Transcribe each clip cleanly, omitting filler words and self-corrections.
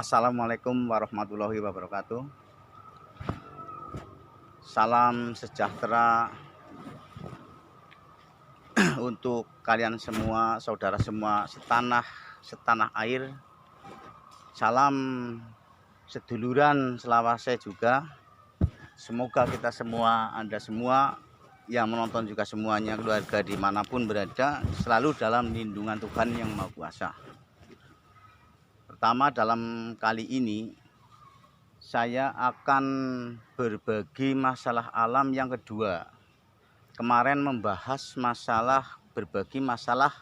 Assalamualaikum warahmatullahi wabarakatuh. Salam sejahtera untuk kalian semua, saudara semua setanah air. Salam seduluran selawase juga. Semoga kita semua, Anda semua yang menonton juga semuanya, keluarga dimanapun berada, selalu dalam lindungan Tuhan Yang Maha Kuasa. Pertama, dalam kali ini saya akan berbagi masalah alam yang kedua. Kemarin membahas berbagi masalah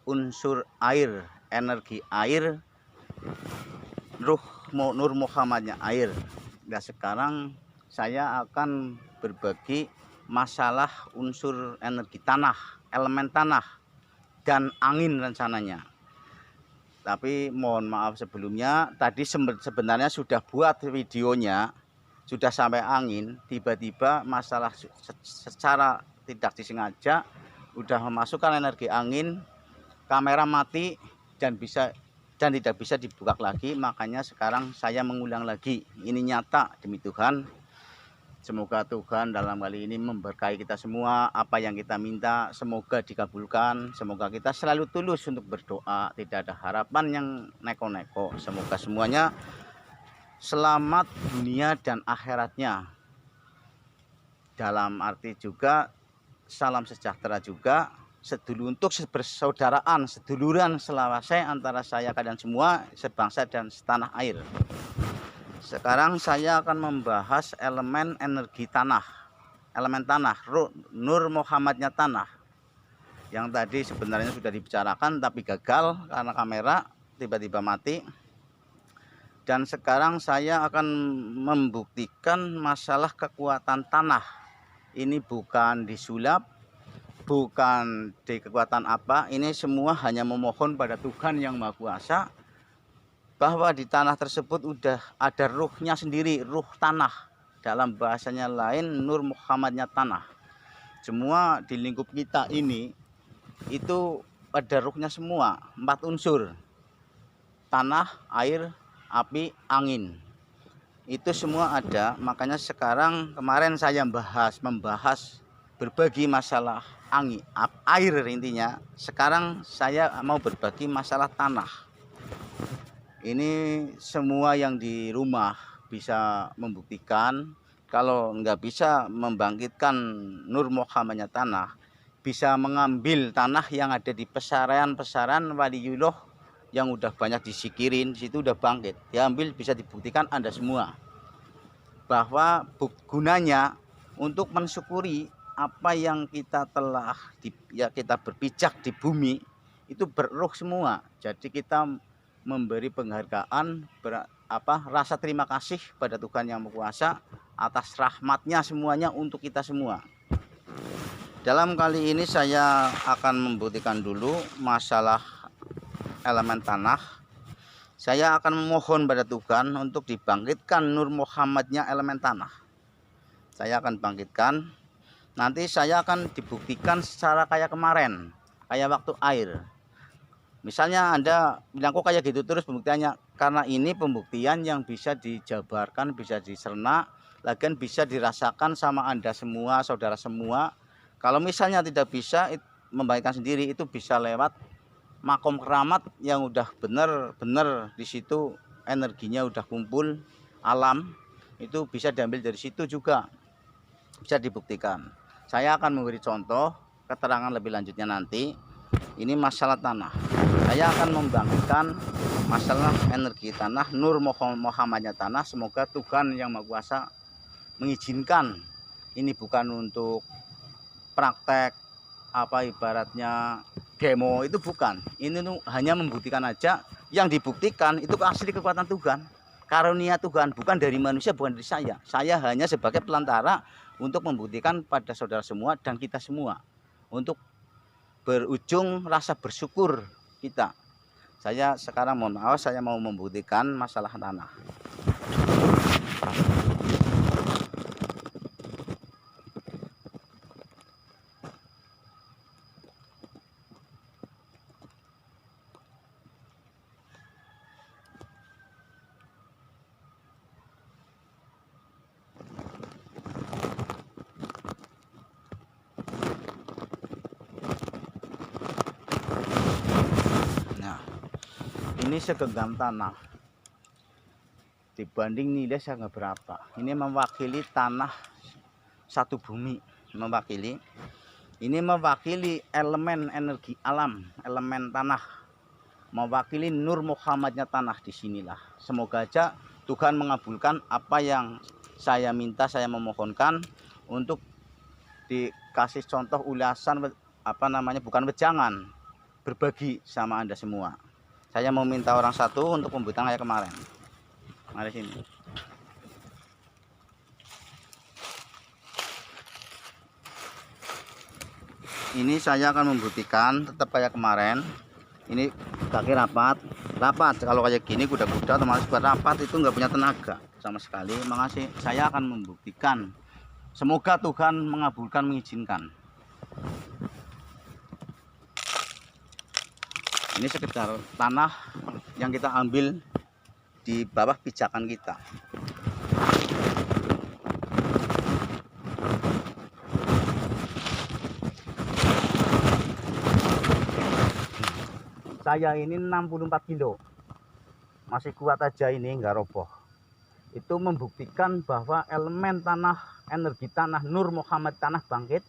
unsur air, energi air, Nur Muhammadnya air. Nah, sekarang saya akan berbagi masalah unsur energi tanah, elemen tanah dan angin rencananya. Tapi mohon maaf sebelumnya, tadi sebenarnya sudah buat videonya, sudah sampai angin, tiba-tiba masalah secara tidak disengaja udah memasukkan energi angin, kamera mati dan tidak bisa dibuka lagi. Makanya sekarang saya mengulang lagi. Ini nyata demi Tuhan. Semoga Tuhan dalam kali ini memberkahi kita semua. Apa yang kita minta semoga dikabulkan. Semoga kita selalu tulus untuk berdoa. Tidak ada harapan yang neko-neko. Semoga semuanya selamat dunia dan akhiratnya. Dalam arti juga salam sejahtera juga. Untuk persaudaraan, seduluran selawase antara saya kalian semua, sebangsa dan setanah air. Sekarang saya akan membahas elemen energi tanah, elemen tanah, Nur Muhammadnya tanah. Yang tadi sebenarnya sudah dibicarakan tapi gagal karena kamera tiba-tiba mati. Dan sekarang saya akan membuktikan masalah kekuatan tanah. Ini bukan disulap, bukan di kekuatan apa. Ini semua hanya memohon pada Tuhan Yang Maha Kuasa, bahwa di tanah tersebut udah ada ruhnya sendiri, ruh tanah. Dalam bahasanya lain, Nur Muhammadnya tanah. Semua di lingkup kita ini itu ada ruhnya semua, 4 unsur. Tanah, air, api, angin. Itu semua ada. Makanya sekarang kemarin saya membahas berbagi masalah angin, air intinya. Sekarang saya mau berbagi masalah tanah. Ini semua yang di rumah bisa membuktikan. Kalau nggak bisa membangkitkan Nur Muhammadnya tanah, bisa mengambil tanah yang ada di pesaran-pesaran waliullah yang udah banyak disikirin, situ udah bangkit. Diambil, bisa dibuktikan Anda semua bahwa gunanya untuk mensyukuri apa yang kita telah kita berpijak di bumi itu berruh semua. Jadi kita memberi penghargaan, rasa terima kasih pada Tuhan Yang Maha Kuasa atas rahmatnya semuanya untuk kita semua. Dalam kali ini saya akan membuktikan dulu masalah elemen tanah. Saya akan memohon pada Tuhan untuk dibangkitkan Nur Muhammadnya elemen tanah. Saya akan bangkitkan. Nanti saya akan dibuktikan secara kayak kemarin, kayak waktu air. Misalnya Anda bilang kok kayak gitu terus pembuktiannya, karena ini pembuktian yang bisa dijabarkan, bisa dicerna, lagian bisa dirasakan sama Anda semua, saudara semua. Kalau misalnya tidak bisa membaikkan sendiri, itu bisa lewat makom keramat yang udah bener-bener di situ energinya udah kumpul, alam itu bisa diambil dari situ juga, bisa dibuktikan. Saya akan memberi contoh keterangan lebih lanjutnya nanti. Ini masalah tanah. Saya akan membangkitkan masalah energi tanah, Nur Muhammadnya tanah. Semoga Tuhan Yang Maha Kuasa mengizinkan. Ini bukan untuk praktek ibaratnya demo, itu bukan. Ini hanya membuktikan aja. Yang dibuktikan itu asli kekuatan Tuhan, karunia Tuhan, bukan dari manusia, bukan dari saya. Saya hanya sebagai pelantara untuk membuktikan pada saudara semua dan kita semua, untuk berujung rasa bersyukur kita. Saya sekarang mohon maaf, saya mau membuktikan masalah tanah. Ini segenggam tanah. Dibanding nilai saya nggak berapa. Ini mewakili tanah satu bumi. Mewakili. Ini mewakili elemen energi alam, elemen tanah. Mewakili Nur Muhammadnya tanah di sinilah. Semoga aja Tuhan mengabulkan apa yang saya minta, saya memohonkan untuk dikasih contoh ulasan bukan wejangan, berbagi sama Anda semua. Saya mau minta orang satu untuk pembutaan kayak kemarin. Mari sini. Ini saya akan membuktikan tetap kayak kemarin. Ini kaki rapat. Kalau kayak gini kuda-kuda otomatis buat rapat itu nggak punya tenaga sama sekali. Makasih. Saya akan membuktikan. Semoga Tuhan mengabulkan, mengizinkan. Ini sekedar tanah yang kita ambil di bawah pijakan kita. Saya ini 64 kilo. Masih kuat aja ini, nggak roboh. Itu membuktikan bahwa elemen tanah, energi tanah, Nur Muhammad tanah bangkit,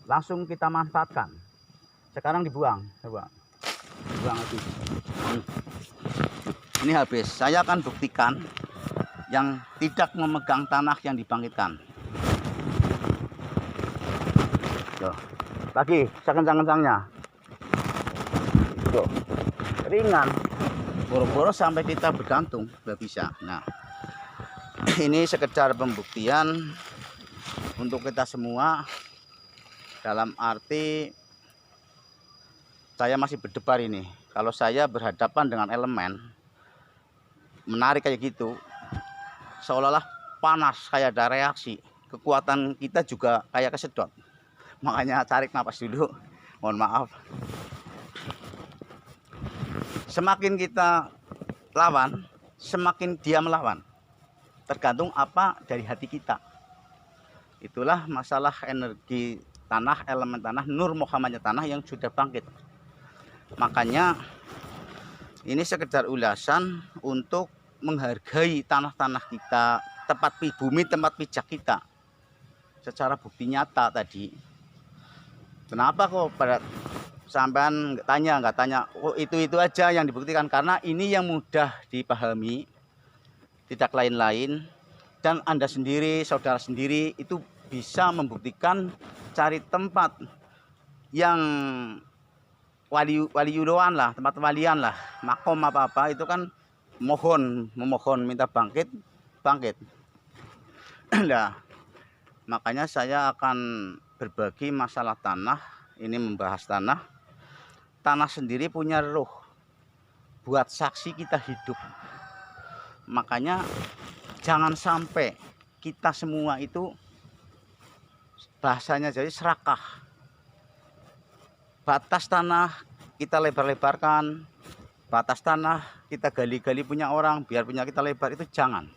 langsung kita manfaatkan. Sekarang dibuang, coba. Buang habis. Ini habis. Saya akan buktikan yang tidak memegang tanah yang dibangkitkan. Tuh. Lagi, sekencang-kencangnya. Tuh. Ringan. Boro-boro sampai kita bergantung, nggak bisa. Nah, ini sekedar pembuktian untuk kita semua. Dalam arti saya masih berdebar ini. Kalau saya berhadapan dengan elemen menarik kayak gitu, seolah-olah panas, kayak ada reaksi. Kekuatan kita juga kayak kesedot. Makanya tarik napas dulu. Mohon maaf. Semakin kita lawan, semakin dia melawan. Tergantung apa dari hati kita. Itulah masalah energi tanah, elemen tanah, Nur Muhammadnya tanah yang sudah bangkit. Makanya ini sekedar ulasan untuk menghargai tanah-tanah kita, tempat bumi, tempat pijak kita. Secara bukti nyata tadi. Kenapa kok pada sampean nggak tanya, oh itu aja yang dibuktikan, karena ini yang mudah dipahami, tidak lain-lain. Dan Anda sendiri, saudara sendiri itu bisa membuktikan, cari tempat yang waliudoan lah, tempat walian lah, makom apa-apa itu kan memohon minta bangkit. Nah, makanya saya akan berbagi masalah tanah. Ini membahas tanah. Tanah sendiri punya roh, buat saksi kita hidup. Makanya jangan sampai kita semua itu bahasanya jadi serakah. Batas tanah kita lebar-lebarkan, batas tanah kita gali-gali punya orang biar punya kita lebar, itu jangan.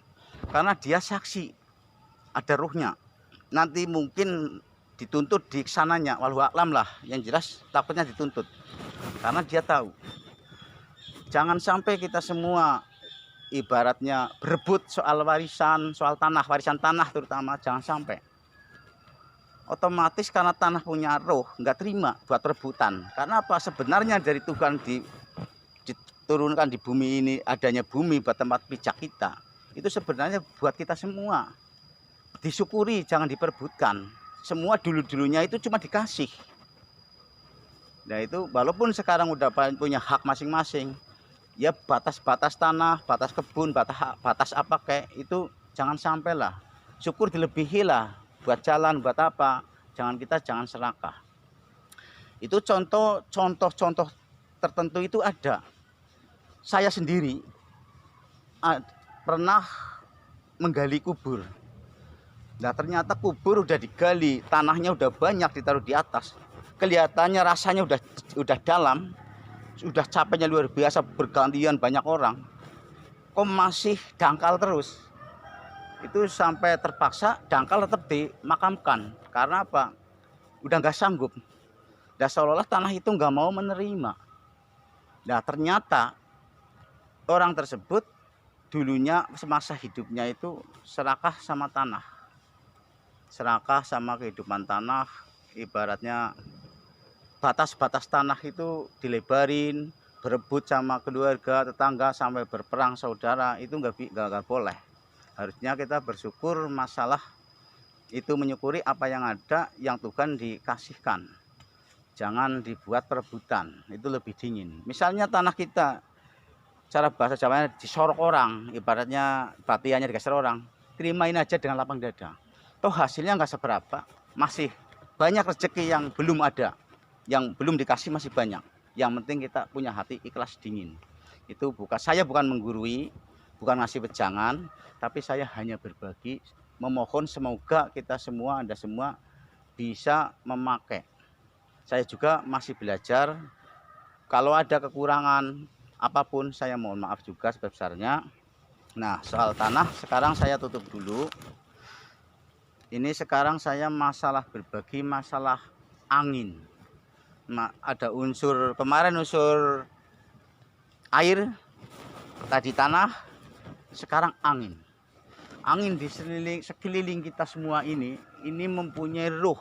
Karena dia saksi, ada ruhnya. Nanti mungkin dituntut di sananya, walau a'lam lah. Yang jelas takutnya dituntut, karena dia tahu. Jangan sampai kita semua ibaratnya berebut soal warisan, soal tanah, warisan tanah terutama, jangan sampai. Otomatis karena tanah punya roh, nggak terima buat rebutan. Karena apa? Sebenarnya dari Tuhan diturunkan di bumi ini, adanya bumi buat tempat pijak kita, itu sebenarnya buat kita semua. Disyukuri, jangan diperbutkan. Semua dulu-dulunya itu cuma dikasih. Nah itu walaupun sekarang udah punya hak masing-masing, ya batas-batas tanah, batas kebun, batas apa kayak itu jangan sampai lah. Syukur dilebihi lah. Buat jalan, buat apa, jangan serakah. Itu contoh tertentu itu ada. Saya sendiri pernah menggali kubur. Nah ternyata kubur udah digali, tanahnya udah banyak ditaruh di atas. Kelihatannya rasanya udah dalam, udah capeknya luar biasa, bergantian banyak orang. Kok masih dangkal terus? Itu sampai terpaksa dangkal tetap dimakamkan. Karena apa? Udah nggak sanggup. Dan seolah-olah tanah itu nggak mau menerima. Nah ternyata orang tersebut dulunya semasa hidupnya itu serakah sama tanah, serakah sama kehidupan tanah. Ibaratnya batas-batas tanah itu dilebarin, berebut sama keluarga, tetangga, sampai berperang saudara, itu nggak boleh. Harusnya kita bersyukur masalah itu, menyukuri apa yang ada, yang Tuhan dikasihkan. Jangan dibuat perebutan, itu lebih dingin. Misalnya tanah kita, cara bahasa Jawanya disorok orang, ibaratnya batiannya digeser orang, terimain aja dengan lapang dada. Toh hasilnya nggak seberapa, masih banyak rezeki yang belum ada, yang belum dikasih masih banyak. Yang penting kita punya hati ikhlas dingin. Itu saya bukan menggurui, bukan ngasih wejangan, tapi saya hanya berbagi, memohon semoga kita semua, Anda semua bisa memakai. Saya juga masih belajar, kalau ada kekurangan apapun saya mohon maaf juga sebesar-besarnya. Nah, soal tanah sekarang saya tutup dulu. Ini sekarang saya masalah berbagi masalah angin. Nah, ada unsur kemarin unsur air, tadi tanah, sekarang angin. Angin di sekeliling kita semua ini mempunyai ruh.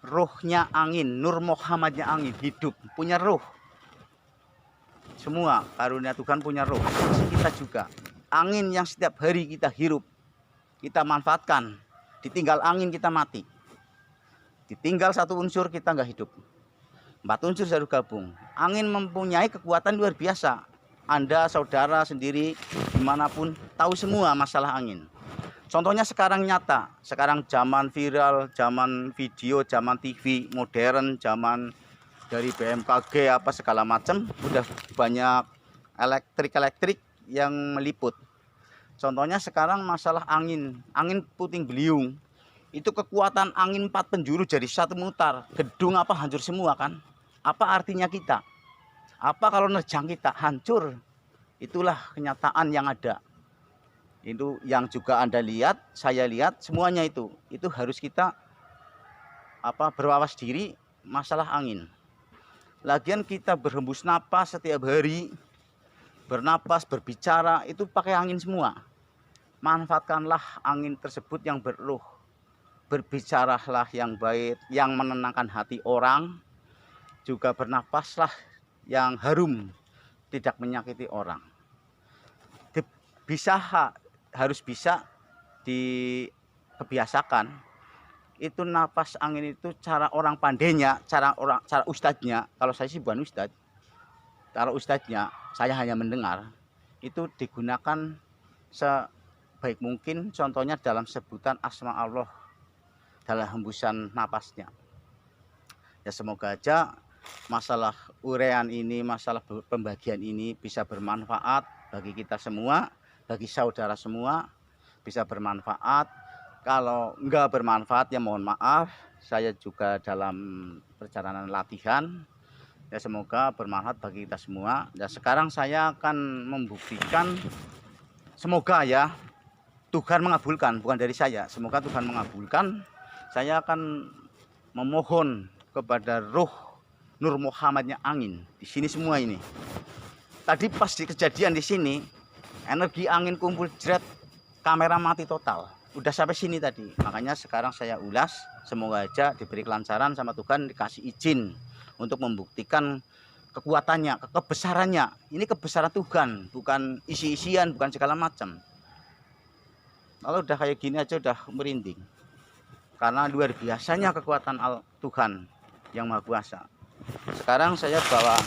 Ruhnya angin, Nur Muhammadnya angin, hidup, punya ruh. Semua karunia Tuhan punya roh, kita juga. Angin yang setiap hari kita hirup, kita manfaatkan. Ditinggal angin kita mati. Ditinggal satu unsur kita nggak hidup. 4 unsur harus gabung. Angin mempunyai kekuatan luar biasa. Anda saudara sendiri dimanapun tahu semua masalah angin. Contohnya sekarang nyata. Sekarang zaman viral, zaman video, zaman TV modern, zaman dari BMKG apa segala macam, udah banyak elektrik yang meliput. Contohnya sekarang masalah angin puting beliung, itu kekuatan angin 4 penjuru jadi 1 mutar, gedung apa hancur semua kan. Apa artinya kita? Apa kalau nerjang kita hancur? Itulah kenyataan yang ada. Itu yang juga Anda lihat, saya lihat, semuanya itu harus kita berwawas diri masalah angin. Lagian kita berhembus napas setiap hari, bernapas, berbicara, itu pakai angin semua. Manfaatkanlah angin tersebut yang berruh. Berbicaralah yang baik, yang menenangkan hati orang. Juga bernapaslah yang harum, tidak menyakiti orang. Harus bisa dikebiasakan. Itu napas angin itu cara orang pandainya, cara ustadznya. Kalau saya sih bukan ustadz, kalau ustadznya saya hanya mendengar. Itu digunakan sebaik mungkin, contohnya dalam sebutan asma Allah dalam hembusan napasnya. Ya semoga aja masalah urean ini, masalah pembagian ini bisa bermanfaat bagi kita semua, bagi saudara semua, bisa bermanfaat. Kalau enggak bermanfaat ya mohon maaf, saya juga dalam perjalanan latihan. Ya semoga bermanfaat bagi kita semua. Dan sekarang saya akan membuktikan, semoga ya Tuhan mengabulkan, bukan dari saya. Semoga Tuhan mengabulkan. Saya akan memohon kepada roh Nur Muhammadnya angin di sini semua ini. Tadi pas di kejadian di sini, energi angin kumpul jret, kamera mati total. Udah sampai sini tadi. Makanya sekarang saya ulas, semoga aja diberi kelancaran sama Tuhan, dikasih izin untuk membuktikan kekuatannya, kebesarannya. Ini kebesaran Tuhan, bukan isi-isian, bukan segala macam. Kalau udah kayak gini aja udah merinding. Karena luar biasanya kekuatan Tuhan yang Maha Kuasa. Sekarang saya bawa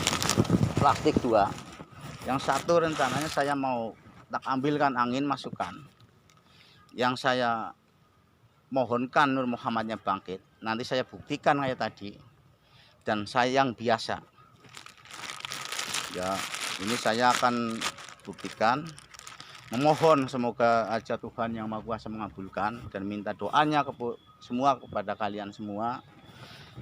plastik 2. Yang satu rencananya saya mau tak ambilkan angin, masukkan. Yang saya mohonkan Nur Muhammadnya bangkit. Nanti saya buktikan kayak tadi. Dan saya yang biasa. Ya, ini saya akan buktikan. Memohon semoga aja Tuhan yang Maha Kuasa mengabulkan. Dan minta doanya semua kepada kalian semua.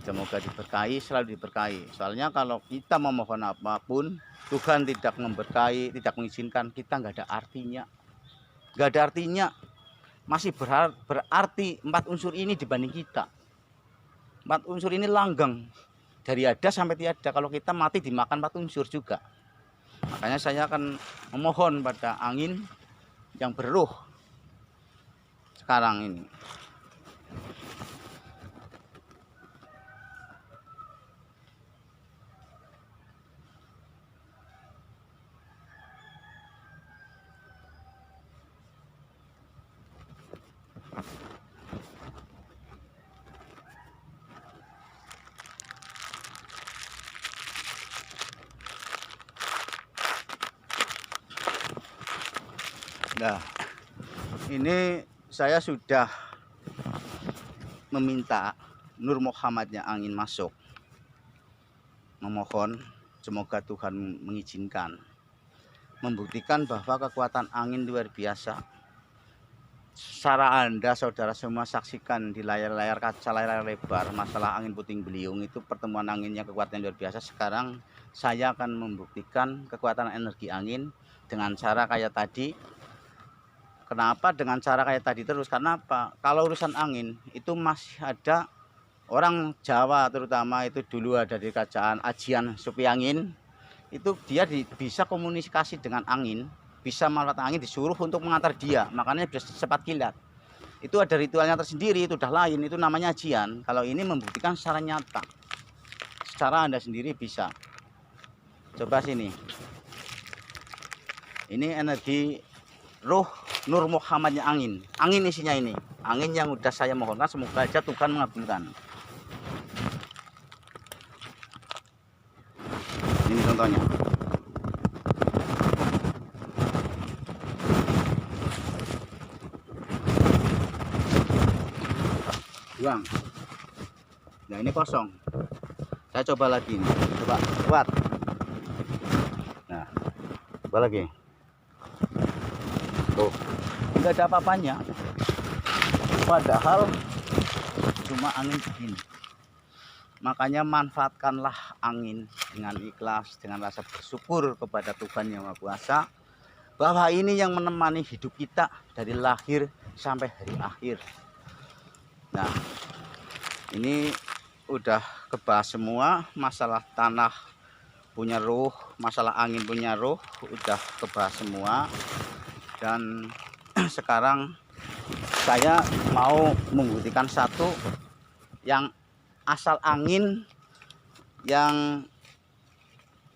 Semoga diberkahi, selalu diberkahi. Soalnya kalau kita memohon apapun, Tuhan tidak memberkahi, tidak mengizinkan, kita nggak ada artinya. Nggak ada artinya. Masih berarti 4 unsur ini dibanding kita. 4 unsur ini langgeng. Dari ada sampai tiada. Kalau kita mati dimakan 4 unsur juga. Makanya Makanya saya akan memohon pada angin yang berruh sekarang ini. Nah, ini saya sudah meminta Nur Muhammadnya angin masuk, memohon semoga Tuhan mengizinkan, membuktikan bahwa kekuatan angin luar biasa. Secara Anda saudara semua saksikan di layar-layar kaca, layar lebar, masalah angin puting beliung itu pertemuan anginnya kekuatan luar biasa. Sekarang saya akan membuktikan kekuatan energi angin dengan cara kayak tadi. Kenapa dengan cara kayak tadi terus? Karena apa? Kalau urusan angin itu masih ada orang Jawa, terutama itu dulu ada di kerajaan Ajian Supiangin, itu dia bisa komunikasi dengan angin, bisa memanfaatkan angin, disuruh untuk mengantar dia, makanya bisa cepat kilat. Itu ada ritualnya tersendiri, itu udah lain, itu namanya ajian. Kalau ini membuktikan secara nyata, secara Anda sendiri bisa. Coba sini, ini energi ruh Nur Muhammadnya angin. Angin isinya ini, angin yang udah saya mohonkan, semoga aja Tuhan mengabulkan. Ini contohnya. Buang. Nah ini kosong. Saya coba lagi nih. Coba buat. Nah, coba lagi. Tuh, nggak ada apa-apanya. Padahal cuma angin begini. Makanya manfaatkanlah angin dengan ikhlas, dengan rasa bersyukur kepada Tuhan Yang Maha Kuasa, bahwa ini yang menemani hidup kita dari lahir sampai hari akhir. Nah, ini udah kebahas semua, masalah tanah punya ruh, masalah angin punya ruh, udah kebahas semua. Dan sekarang saya mau membuktikan satu yang asal angin yang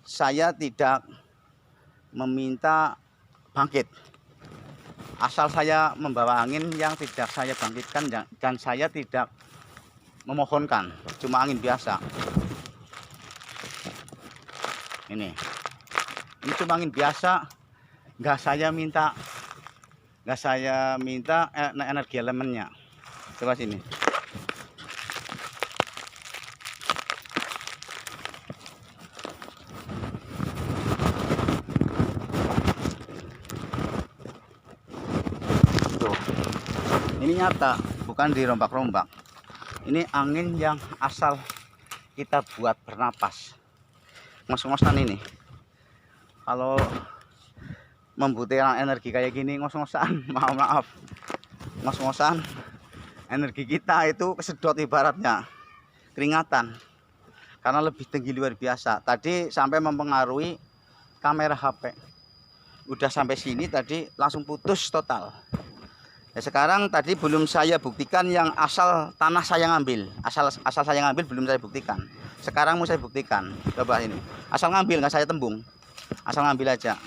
saya tidak meminta bangkit. Asal saya membawa angin yang tidak saya bangkitkan dan saya tidak memohonkan, cuma angin biasa. Ini cuma angin biasa, nggak saya minta energi elemennya. Coba sini. Tuh. Ini nyata, bukan dirombak-rombak. Ini angin yang asal kita buat bernapas. Ngos-ngosan ini. Kalau membuktikan energi kayak gini ngos-ngosan, maaf, ngos-ngosan, energi kita itu kesedot ibaratnya, keringatan, karena lebih tinggi luar biasa. Tadi sampai mempengaruhi kamera HP, udah sampai sini tadi langsung putus total. Ya, sekarang tadi belum saya buktikan yang asal tanah saya ngambil, asal saya ngambil belum saya buktikan. Sekarang mau saya buktikan. Coba ini, asal ngambil nggak saya tembung, asal ngambil aja.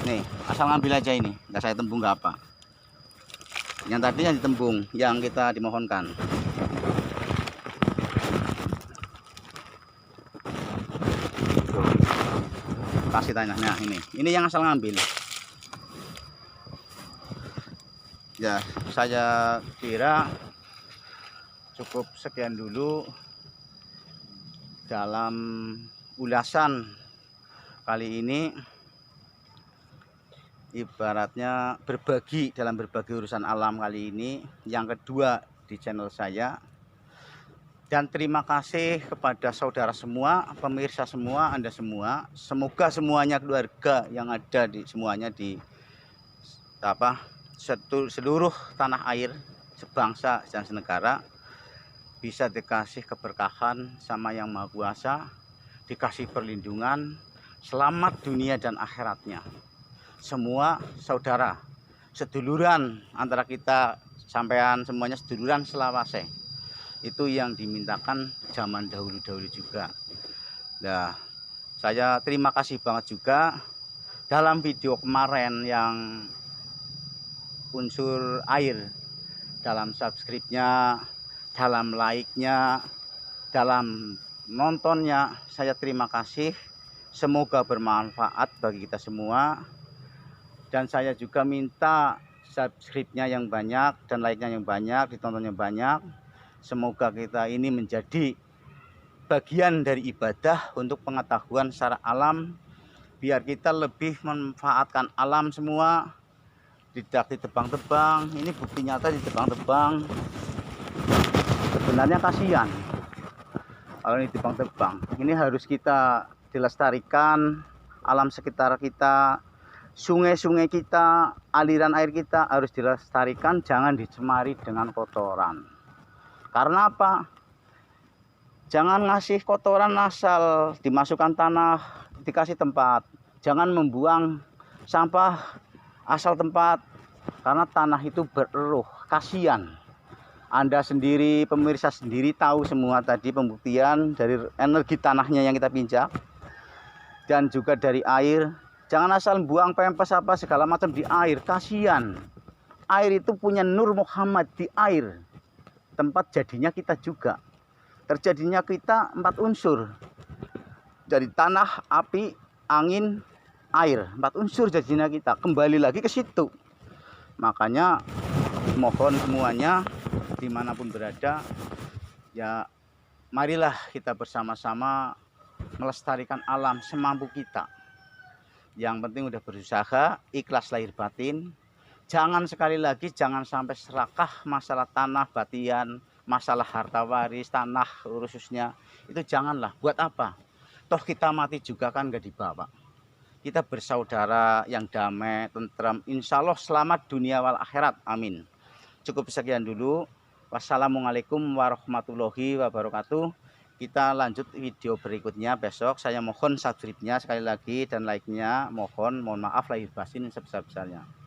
Nih, asal ngambil aja ini, nggak saya tembung nggak apa. Yang tadi yang ditembung, yang kita dimohonkan. Kasih tanya, nah ini yang asal ngambil. Ya, saya kira cukup sekian dulu dalam ulasan kali ini. Ibaratnya berbagi dalam berbagai urusan alam kali ini, yang kedua di channel saya. Dan terima kasih kepada saudara semua, pemirsa semua, Anda semua. Semoga semuanya keluarga yang ada di semuanya di seluruh tanah air, sebangsa dan senegara, bisa dikasih keberkahan sama Yang Maha Kuasa, dikasih perlindungan, selamat dunia dan akhiratnya. Semua saudara, seduluran antara kita, sampean semuanya seduluran selawase. Itu yang dimintakan zaman dahulu-dahulu juga. Nah, saya terima kasih banget juga dalam video kemarin yang unsur air, dalam subscribe-nya, dalam like-nya, dalam nontonnya, saya terima kasih. Semoga bermanfaat bagi kita semua. Dan saya juga minta subscribe-nya yang banyak dan like-nya yang banyak, ditontonnya banyak. Semoga kita ini menjadi bagian dari ibadah untuk pengetahuan secara alam, biar kita lebih memanfaatkan alam semua. Tidak ditebang-tebang. Ini bukti nyata ditebang-tebang. Sebenarnya kasihan kalau ini ditebang-tebang. Ini harus kita dilestarikan, alam sekitar kita, sungai-sungai kita, aliran air kita harus dilestarikan, jangan dicemari dengan kotoran. Karena apa? Jangan ngasih kotoran asal dimasukkan tanah, dikasih tempat. Jangan membuang sampah asal tempat, karena tanah itu bereruh, kasihan. Anda sendiri, pemirsa sendiri tahu semua tadi pembuktian dari energi tanahnya yang kita pinjam, dan juga dari air. Jangan asal buang pempes apa segala macam di air, kasihan. Air itu punya Nur Muhammad di air. Tempat jadinya kita juga. Terjadinya kita 4 unsur. Dari tanah, api, angin, air. 4 unsur jadinya kita. Kembali lagi ke situ. Makanya mohon semuanya dimanapun berada, ya marilah kita bersama-sama melestarikan alam semampu kita. Yang penting udah berusaha, ikhlas lahir batin. Jangan sekali lagi, jangan sampai serakah masalah tanah batian, masalah harta waris, tanah khususnya. Itu janganlah. Buat apa? Toh kita mati juga kan gak dibawa. Kita bersaudara yang damai, tentram. Insya Allah selamat dunia wal akhirat. Amin. Cukup sekian dulu. Wassalamualaikum warahmatullahi wabarakatuh. Kita lanjut video berikutnya besok. Saya mohon subscribe-nya sekali lagi dan like-nya. Mohon maaf lahir batin sebesar-besarnya.